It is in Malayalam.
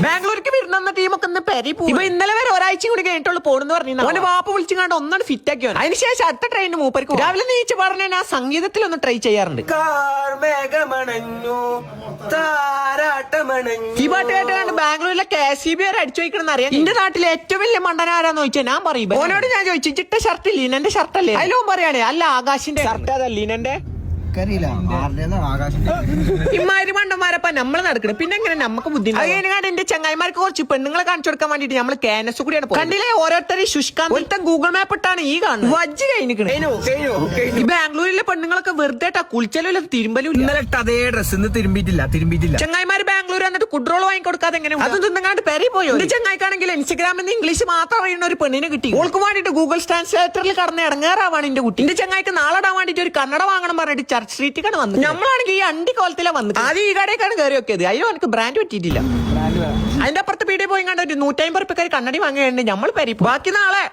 ബാംഗ്ലൂർക്ക് വരുന്ന ടീമൊക്കെ ഇന്ന് പെരി പോകും. ഇപ്പൊ ഇന്നലെ വരെ ഒരാഴ്ച കൂടി കഴിഞ്ഞിട്ടുള്ളൂ പോണെന്ന് പറഞ്ഞു. അവന്റെ വാപ്പ വിളിച്ചുകൊണ്ട് ഒന്നാണ് ഫിറ്റ് ആക്കിയോ. അതിനുശേഷം അടുത്ത ട്രെയിനിന് മൂപ്പർക്ക് രാവിലെ നീച്ച് പറഞ്ഞ ആ സംഗീതത്തിൽ ഒന്ന് ട്രൈ ചെയ്യാറുണ്ട്. ഈ പാട്ട് കേട്ടാണ്ട് ബാംഗ്ലൂരിലെ KCB വരെ അടിച്ചു വയ്ക്കണമെന്ന് അറിയാം. എന്റെ നാട്ടിലെ ഏറ്റവും വലിയ മണ്ടനാരാന്ന് ചോദിച്ചാൽ ഞാൻ പറയും. ഓനോട് ഞാൻ ചോദിച്ചു ചിട്ട ഷർട്ട് ലീനന്റെ ഷർട്ടല്ലേ? അതിലും പറയാണ് അല്ല ആകാശിന്റെ ഷർട്ട് അതല്ല ലീനന്റെ. ഇമാതിരി മണ്ടന്മാരപ്പ നമ്മള് നടക്കണം. പിന്നെ എങ്ങനെ നമുക്ക് ബുദ്ധി. അത് കഴിഞ്ഞാൽ എന്റെ ചങ്ങായിമാർക്ക് കുറച്ച് പെണ്ണുങ്ങളെ കാണിച്ചു കൊടുക്കാൻ വേണ്ടിട്ട് നമ്മള് KNS കൂടിയാണ് കണ്ടില്ലേ. ഓരോരുത്തരും ശുഷ്കാന്ത് ഗൂഗിൾ മാപ്പ് ഇട്ടാണ് ഈ കാണുന്നത്. വജ്ജ് കഴിഞ്ഞിരിക്കണേ. ഈ ബാംഗ്ലൂരിലെ പെണ്ണുങ്ങളൊക്കെ വെറുതെ കുളിച്ചലും തിരുമ്പലും. ഇന്നലെ അതേ ഡ്രസ് ഇന്ന് തിരുമ്പിയിട്ടില്ല. ചങ്ങായിമാര് ബാംഗ്ലൂർ എന്നിട്ട് കുഡ്രോൾ വാങ്ങിക്കൊടുക്കാതെ എങ്ങനെ അത് തിന്നങ്ങാണ്ട് പെരി പോയോ. എന്റെ ചങ്ങായിക്കാണെങ്കിൽ ഇൻസ്റ്റാഗ്രാമിൽ നിന്ന് ഇംഗ്ലീഷ് മാത്രം അറിയുന്ന ഒരു പെണ്ണിനെ കിട്ടി. ഓൾക്ക് വേണ്ടിട്ട് ഗൂഗിൾ ട്രാൻസ്ലേറ്ററിൽ കടന്ന് ഇറങ്ങാറാവാണ് എന്റെ കുട്ടി. എന്റെ ചങ്ങായിക്ക് നാളെ ഇടാൻ വേണ്ടിട്ട് ഒരു കന്നഡ വാങ്ങണം പറഞ്ഞിട്ട് ചർച്ച് സ്ട്രീറ്റിക്കാണ് വന്നത്. നമ്മളാണെങ്കിൽ ഈ അണ്ടി കോലത്തിലാണ് വന്നത്. ആദ്യം ഈ കടയൊക്കെയാണ് കയറി വെക്കിയത്. അതിലും എനിക്ക് ബ്രാൻഡ് പറ്റിയിട്ടില്ല. അതിന്റെ അപ്പുറത്ത് പീടിയെ പോയി കണ്ട ഒരു 150 രൂപക്കാർ കണ്ണടി വാങ്ങിയുണ്ട് നമ്മൾ പെരി. ബാക്കി നാളെ